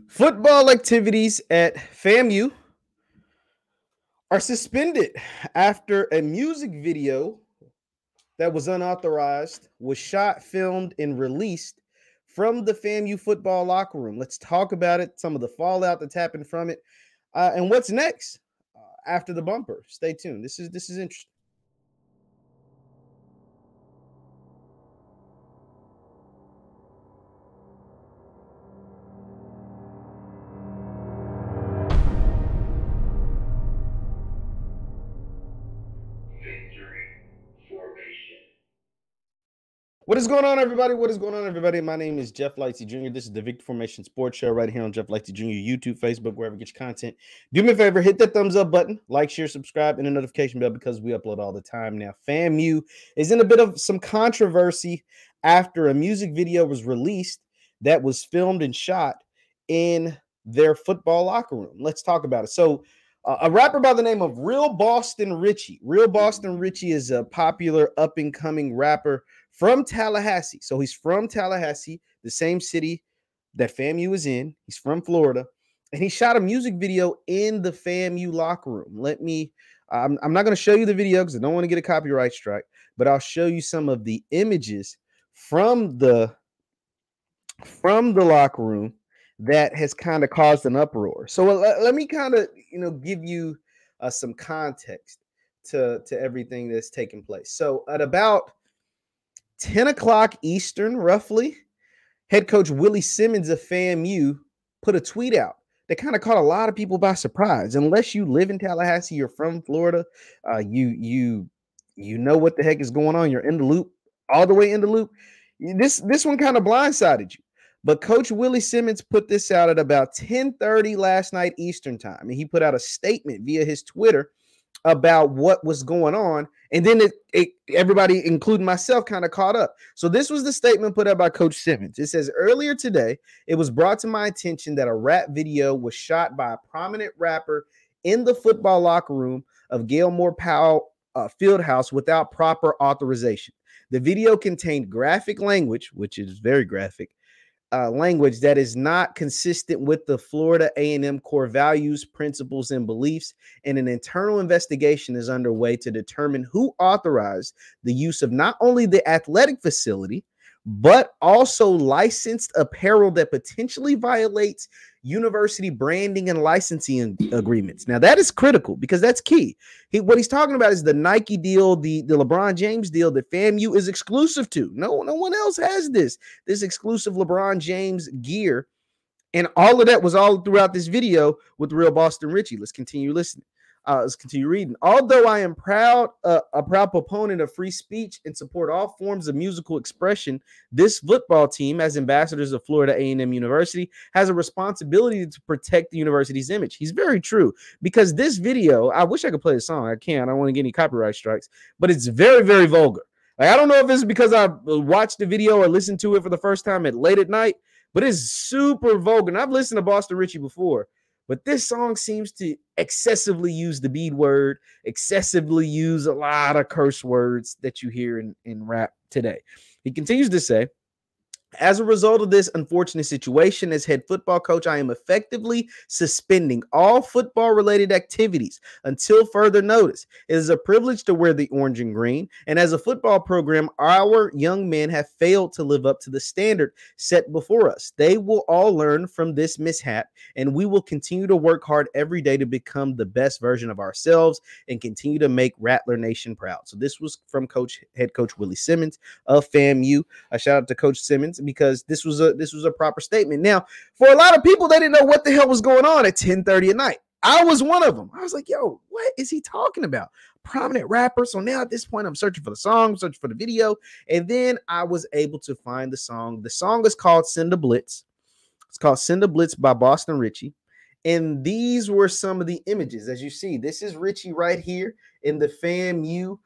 Football activities at FAMU are suspended after a music video that was unauthorized was shot, filmed, and released from the FAMU football locker room. Let's talk about it, some of the fallout that's happened from it, and what's next after the bumper. Stay tuned. This is interesting. What is going on, everybody? What is going on, everybody? My name is JeffLightsyJr. This is the Victory Formation Sports Show right here on JeffLightsYjr. YouTube, Facebook, wherever you get your content. Do me a favor, hit that thumbs up button, like, share, subscribe, and the notification bell because we upload all the time now. FAMU is in a bit of some controversy after a music video was released that was filmed and shot in their football locker room. Let's talk about it. So, a rapper by the name of Real Boston Richey. Real Boston Richey is a popular up-and-coming rapper from Tallahassee. So he's from Tallahassee, the same city that FAMU is in. He's from Florida. And he shot a music video in the FAMU locker room. I'm not going to show you the video because I don't want to get a copyright strike, but I'll show you some of the images from the locker room that has kind of caused an uproar. So let me kind of, give you some context to everything that's taking place. So at about 10 o'clock Eastern, roughly, head coach Willie Simmons of FAMU put a tweet out that kind of caught a lot of people by surprise. Unless you live in Tallahassee, you're from Florida, you know what the heck is going on. You're in the loop, all the way in the loop. This one kind of blindsided you. But Coach Willie Simmons put this out at about 10:30 last night Eastern time. And he put out a statement via his Twitter about what was going on. And then everybody, including myself, kind of caught up. So this was the statement put out by Coach Simmons. It says, earlier today, it was brought to my attention that a rap video was shot by a prominent rapper in the football locker room of Gilmore Powell Fieldhouse without proper authorization. The video contained graphic language, which is very graphic, language that is not consistent with the Florida A&M core values, principles, and beliefs, and an internal investigation is underway to determine who authorized the use of not only the athletic facility, but also licensed apparel that potentially violates university branding and licensing agreements. Now, that is critical because that's key. What he's talking about is the Nike deal, the LeBron James deal that FAMU is exclusive to. No one else has this exclusive LeBron James gear. And all of that was all throughout this video with Real Boston Richey. Let's continue listening. Let's continue reading. Although I am a proud proponent of free speech and support all forms of musical expression, this football team, as ambassadors of Florida A&M University, has a responsibility to protect the university's image. He's very true, because this video, I wish I could play the song. I can't. I don't want to get any copyright strikes, but it's very, very vulgar. Like, I don't know if it's because I watched the video or listened to it for the first time late at night, but it's super vulgar. And I've listened to Boston Richey before, but this song seems to excessively use the B word, excessively use a lot of curse words that you hear in rap today. He continues to say, as a result of this unfortunate situation, as head football coach, I am effectively suspending all football-related activities until further notice. It is a privilege to wear the orange and green, and as a football program, our young men have failed to live up to the standard set before us. They will all learn from this mishap, and we will continue to work hard every day to become the best version of ourselves and continue to make Rattler Nation proud. So this was from head coach Willie Simmons of FAMU. A shout out to Coach Simmons, because this was a proper statement. Now, for a lot of people, they didn't know what the hell was going on at 10:30 at night. I was one of them. I was like, yo, what is he talking about? Prominent rapper. So now at this point, I'm searching for the song, searching for the video, and then I was able to find the song. The song is called Send a Blitz. It's called Send a Blitz by Boston Richey. And these were some of the images. As you see, this is Richey right here in the FAMU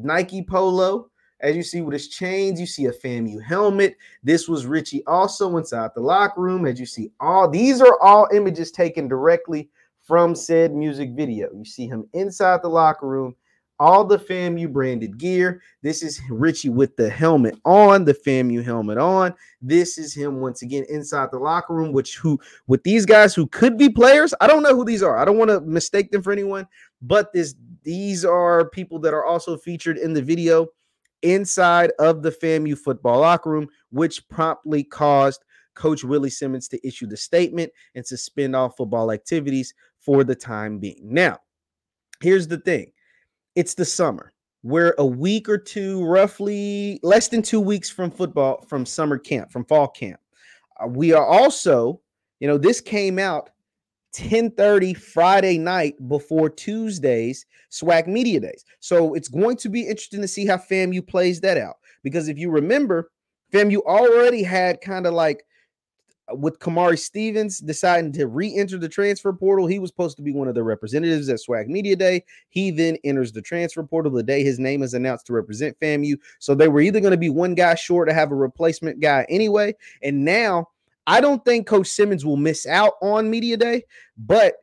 Nike polo. As you see with his chains, you see a FAMU helmet. This was Richey also inside the locker room. As you see, these are all images taken directly from said music video. You see him inside the locker room. all the FAMU branded gear. This is Richey with the helmet on, the FAMU helmet on. This is him once again inside the locker room, with these guys who could be players. I don't know who these are. I don't want to mistake them for anyone, but these are people that are also featured in the video inside of the FAMU football locker room, which promptly caused Coach Willie Simmons to issue the statement and suspend all football activities for the time being. Now, here's the thing. It's the summer. We're a week or two, roughly less than 2 weeks from summer camp, from fall camp. We are also, this came out 10:30 Friday night before Tuesday's SWAC Media Days. So it's going to be interesting to see how FAMU plays that out. Because if you remember, FAMU already had kind of like, with Kamari Stevens deciding to re-enter the transfer portal. He was supposed to be one of the representatives at SWAC Media Day. He then enters the transfer portal the day his name is announced to represent FAMU. So they were either going to be one guy short to have a replacement guy anyway. And now I don't think Coach Simmons will miss out on Media Day, but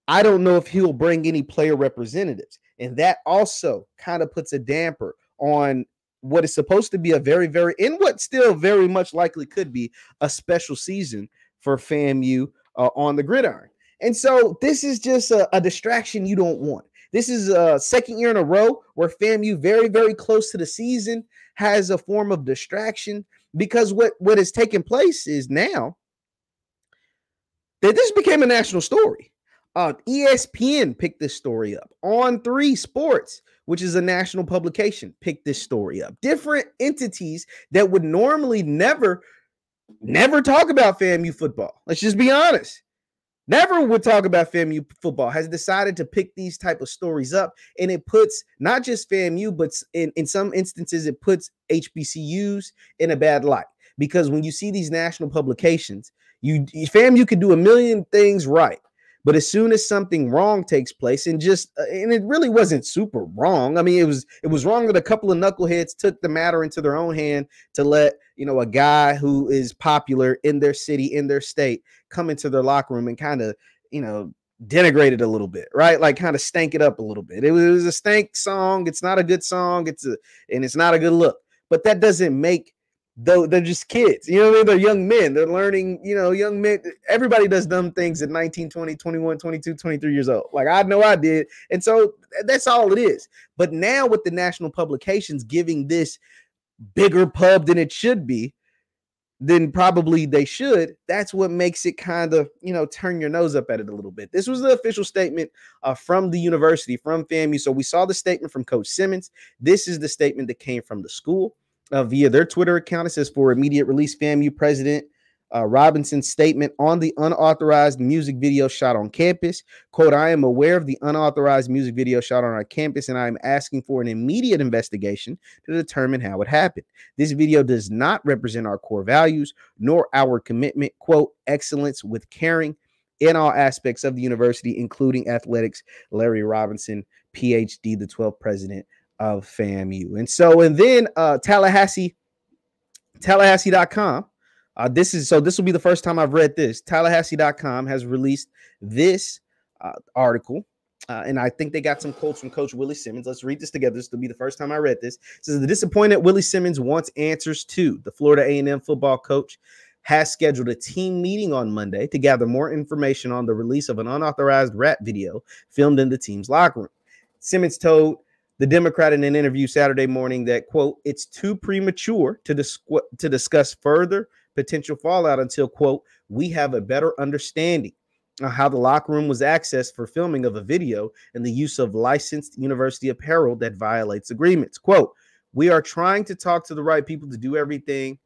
I don't know if he'll bring any player representatives. And that also kind of puts a damper on what is supposed to be a very, very, and what still very much likely could be a special season for FAMU on the gridiron. And so this is just a distraction you don't want. This is a second year in a row where FAMU, very, very close to the season, has a form of distraction, because what has taken place is now that this became a national story. ESPN picked this story up. On3 Sports, which is a national publication, picked this story up. Different entities that would normally never talk about FAMU football. Let's just be honest. Never would talk about FAMU football, has decided to pick these type of stories up. And it puts not just FAMU, but in some instances, it puts HBCUs in a bad light. Because when you see these national publications, FAMU could do a million things right. But as soon as something wrong takes place, and it really wasn't super wrong. I mean, it was wrong that a couple of knuckleheads took the matter into their own hand to let, a guy who is popular in their city, in their state, come into their locker room and kind of, denigrate it a little bit, right? Like kind of stank it up a little bit. It was a stank song. It's not a good song. And it's not a good look. But that doesn't make, though, they're just kids, they're young men. They're learning, young men. Everybody does dumb things at 19, 20, 21, 22, 23 years old. Like I know I did. And so that's all it is. But now with the national publications giving this bigger pub than it should be, then probably they should, that's what makes it kind of, turn your nose up at it a little bit. This was the official statement from the university, from FAMU. So we saw the statement from Coach Simmons. This is the statement that came from the school. Via their Twitter account. It says, for immediate release, FAMU President Robinson's statement on the unauthorized music video shot on campus. Quote, I am aware of the unauthorized music video shot on our campus, and I am asking for an immediate investigation to determine how it happened. This video does not represent our core values, nor our commitment, quote, excellence with caring in all aspects of the university, including athletics. Larry Robinson, PhD, the 12th president of FAMU. And then tallahassee.com. This will be the first time I've read this. Tallahassee.com has released this article. And I think they got some quotes from Coach Willie Simmons. Let's read this together. This will be the first time I read this. It says, the disappointed Willie Simmons wants answers too. The Florida A&M football coach has scheduled a team meeting on Monday to gather more information on the release of an unauthorized rap video filmed in the team's locker room. Simmons told the Democrat in an interview Saturday morning that, quote, it's too premature to discuss further potential fallout until, quote, we have a better understanding of how the locker room was accessed for filming of a video and the use of licensed university apparel that violates agreements. Quote, we are trying to talk to the right people to do everything,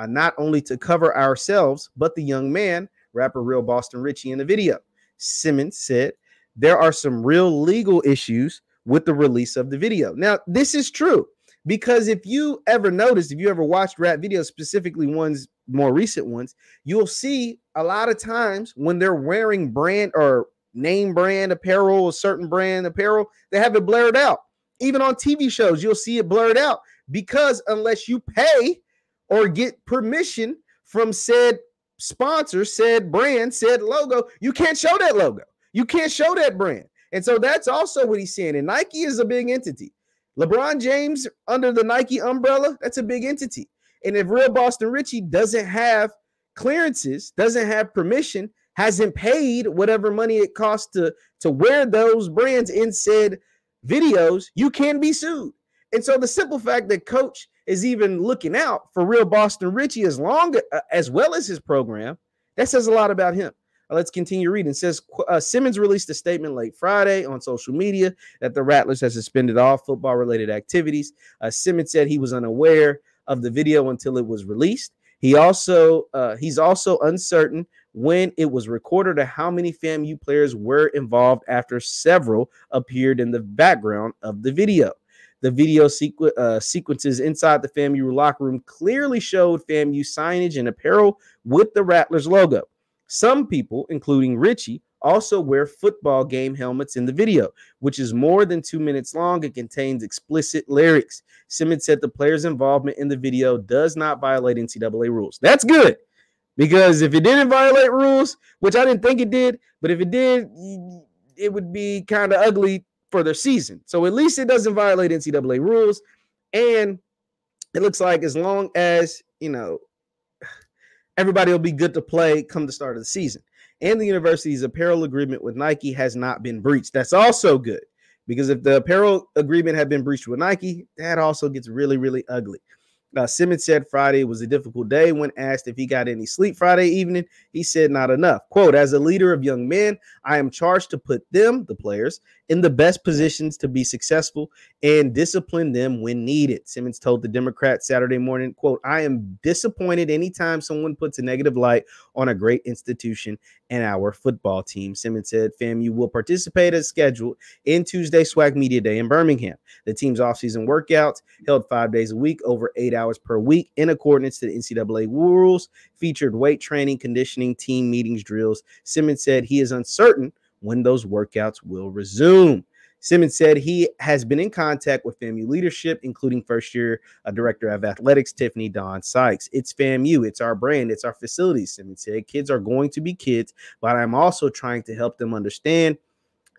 not only to cover ourselves, but the young man, rapper Real Boston Richey, in the video. Simmons said there are some real legal issues with the release of the video. Now, this is true because if you ever watched rap videos, specifically ones, more recent ones, you'll see a lot of times when they're wearing brand or name brand apparel, a certain brand apparel, they have it blurred out. Even on TV shows, you'll see it blurred out because unless you pay or get permission from said sponsor, said brand, said logo, you can't show that logo. You can't show that brand. And so that's also what he's saying. And Nike is a big entity. LeBron James under the Nike umbrella, that's a big entity. And if real Boston Richey doesn't have clearances, doesn't have permission, hasn't paid whatever money it costs to wear those brands in said videos, you can be sued. And so the simple fact that coach is even looking out for real Boston Richey as well as his program, that says a lot about him. Let's continue reading. It says Simmons released a statement late Friday on social media that the Rattlers has suspended all football-related activities. Simmons said he was unaware of the video until it was released. He's also uncertain when it was recorded or how many FAMU players were involved after several appeared in the background of the video. The video sequences inside the FAMU locker room clearly showed FAMU signage and apparel with the Rattlers logo. Some people, including Richey, also wear football game helmets in the video, which is more than 2 minutes long and contains explicit lyrics. Simmons said the players' involvement in the video does not violate NCAA rules. That's good, because if it didn't violate rules, which I didn't think it did, but if it did, it would be kind of ugly for their season. So at least it doesn't violate NCAA rules. And it looks like as long as, everybody will be good to play come the start of the season. And the university's apparel agreement with Nike has not been breached. That's also good, because if the apparel agreement had been breached with Nike, that also gets really, really ugly. Simmons said Friday was a difficult day. When asked if he got any sleep Friday evening, he said not enough. Quote, as a leader of young men, I am charged to put them, the players, in the best positions to be successful and discipline them when needed. Simmons told the Democrat Saturday morning, quote, I am disappointed anytime someone puts a negative light on a great institution and our football team. Simmons said FAMU will participate as scheduled in Tuesday SWAC Media Day in Birmingham. The team's offseason workouts, held 5 days a week, over 8 hours per week, in accordance to the NCAA rules, featured weight training, conditioning, team meetings, drills. Simmons said he is uncertain when those workouts will resume. Simmons said he has been in contact with FAMU leadership, including first-year director of athletics, Tiffany Dawn Sykes. It's FAMU. It's our brand. It's our facilities, Simmons said. Kids are going to be kids, but I'm also trying to help them understand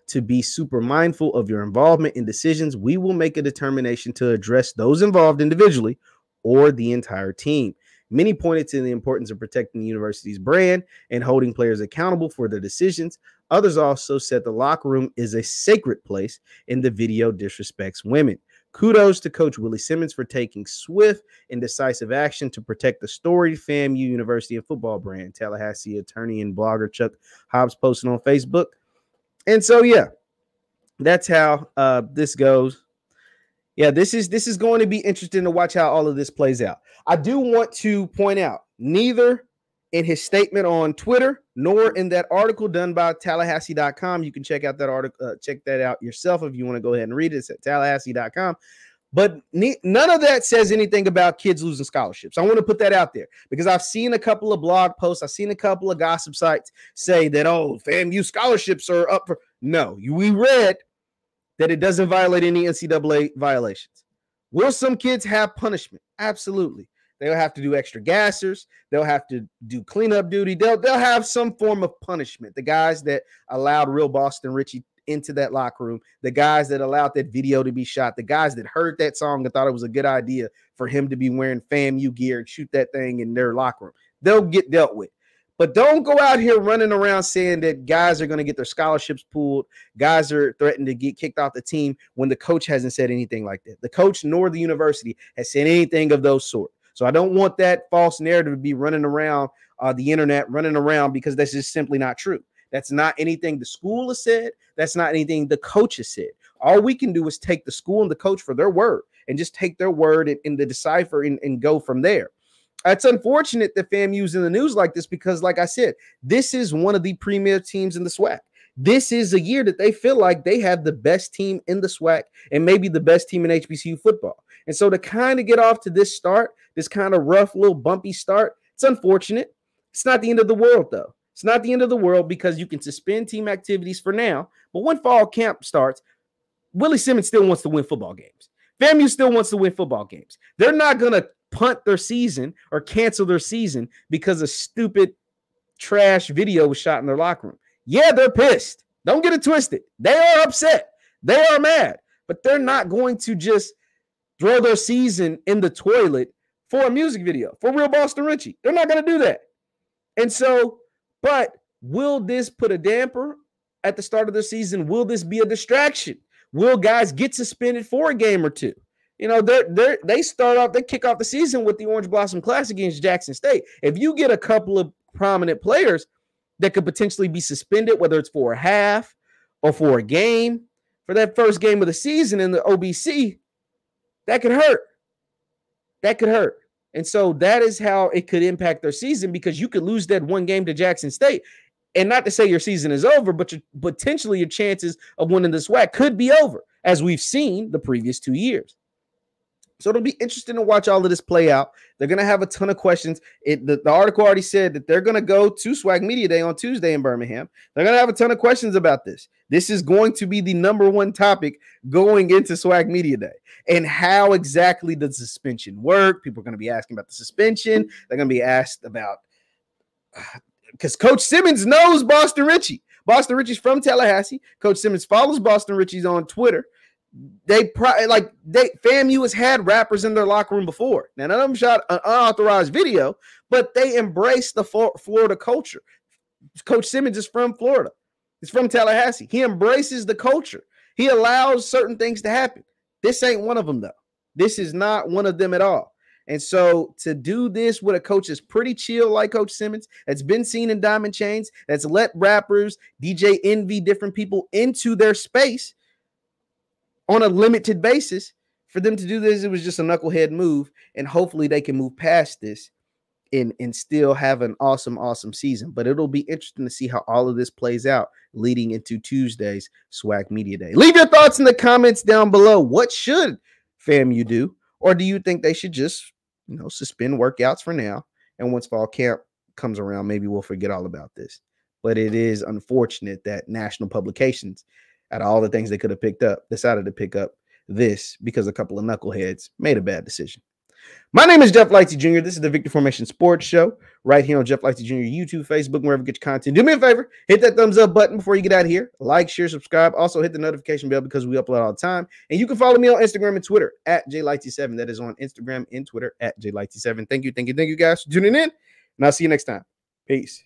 to be super mindful of your involvement in decisions. We will make a determination to address those involved individually or the entire team. Many pointed to the importance of protecting the university's brand and holding players accountable for their decisions. Others also said the locker room is a sacred place and the video disrespects women. Kudos to Coach Willie Simmons for taking swift and decisive action to protect the storied FAMU University and football brand. Tallahassee attorney and blogger Chuck Hobbs posted on Facebook. And so, yeah, that's how this goes. Yeah, this is going to be interesting to watch how all of this plays out. I do want to point out, neither in his statement on Twitter nor in that article done by tallahassee.com. You can check out that article, check that out yourself if you want to go ahead and read it. It's at tallahassee.com. But none of that says anything about kids losing scholarships. I want to put that out there because I've seen a couple of blog posts. I've seen a couple of gossip sites say that, oh, FAMU scholarships are up for. No, we read that it doesn't violate any NCAA violations. Will some kids have punishment? Absolutely. They'll have to do extra gassers. They'll have to do cleanup duty. They'll have some form of punishment. The guys that allowed real Boston Richey into that locker room, the guys that allowed that video to be shot, the guys that heard that song and thought it was a good idea for him to be wearing FAMU gear and shoot that thing in their locker room, they'll get dealt with. But don't go out here running around saying that guys are going to get their scholarships pulled, guys are threatened to get kicked off the team when the coach hasn't said anything like that. The coach nor the university has said anything of those sort. So I don't want that false narrative to be running around the internet, running around, because that's just simply not true. That's not anything the school has said. That's not anything the coach has said. All we can do is take the school and the coach for their word and just take their word and the decipher and go from there. It's unfortunate that FAMU's in the news like this because, like I said, this is one of the premier teams in the SWAC. This is a year that they feel like they have the best team in the SWAC and maybe the best team in HBCU football. And so to kind of get off to this start, this kind of rough little bumpy start, it's unfortunate. It's not the end of the world, though. It's not the end of the world because you can suspend team activities for now. But when fall camp starts, Willie Simmons still wants to win football games. FAMU still wants to win football games. They're not going to punt their season or cancel their season because a stupid trash video was shot in their locker room. Yeah, they're pissed. Don't get it twisted. They are upset. They are mad, but they're not going to just throw their season in the toilet for a music video, for real Boston Richey. They're not going to do that. And so, but will this put a damper at the start of the season? Will this be a distraction? Will guys get suspended for a game or two? You know, they kick off the season with the Orange Blossom Classic against Jackson State. If you get a couple of prominent players that could potentially be suspended, whether it's for a half or for a game, for that first game of the season in the OBC, that could hurt. That could hurt. And so that is how it could impact their season, because you could lose that one game to Jackson State. And not to say your season is over, but potentially your chances of winning the SWAC could be over, as we've seen the previous 2 years. So it'll be interesting to watch all of this play out. They're going to have a ton of questions. The article already said that they're going to go to SWAC Media Day on Tuesday in Birmingham. They're going to have a ton of questions about this. This is going to be the #1 topic going into SWAC Media Day. And how exactly does suspension work? People are going to be asking about the suspension. They're going to be asked about, because Coach Simmons knows Boston Richey. Boston Richey's from Tallahassee. Coach Simmons follows Boston Richey's on Twitter. FAMU has had rappers in their locker room before. Now, none of them shot an unauthorized video, but they embrace the Florida culture. Coach Simmons is from Florida. He's from Tallahassee. He embraces the culture. He allows certain things to happen. This ain't one of them, though. This is not one of them at all. And so to do this with a coach that's pretty chill like Coach Simmons, that's been seen in Diamond Chains, that's let rappers, DJ Envy, different people into their space on a limited basis, for them to do this, it was just a knucklehead move. And hopefully they can move past this and still have an awesome season. But it'll be interesting to see how all of this plays out leading into Tuesday's SWAC Media Day. Leave your thoughts in the comments down below. What should FAMU do? Or do you think they should just, suspend workouts for now? And once fall camp comes around, maybe we'll forget all about this. But it is unfortunate that national publications, out of all the things they could have picked up, decided to pick up this because a couple of knuckleheads made a bad decision. My name is JeffLightsyJr. This is the Victory Formation Sports Show right here on JeffLightsYjr, YouTube, Facebook, wherever you get your content. Do me a favor, hit that thumbs up button before you get out of here. Like, share, subscribe. Also, hit the notification bell because we upload all the time. And you can follow me on Instagram and Twitter at JLightsy7. That is on Instagram and Twitter at JLightsy7. Thank you guys for tuning in, and I'll see you next time. Peace.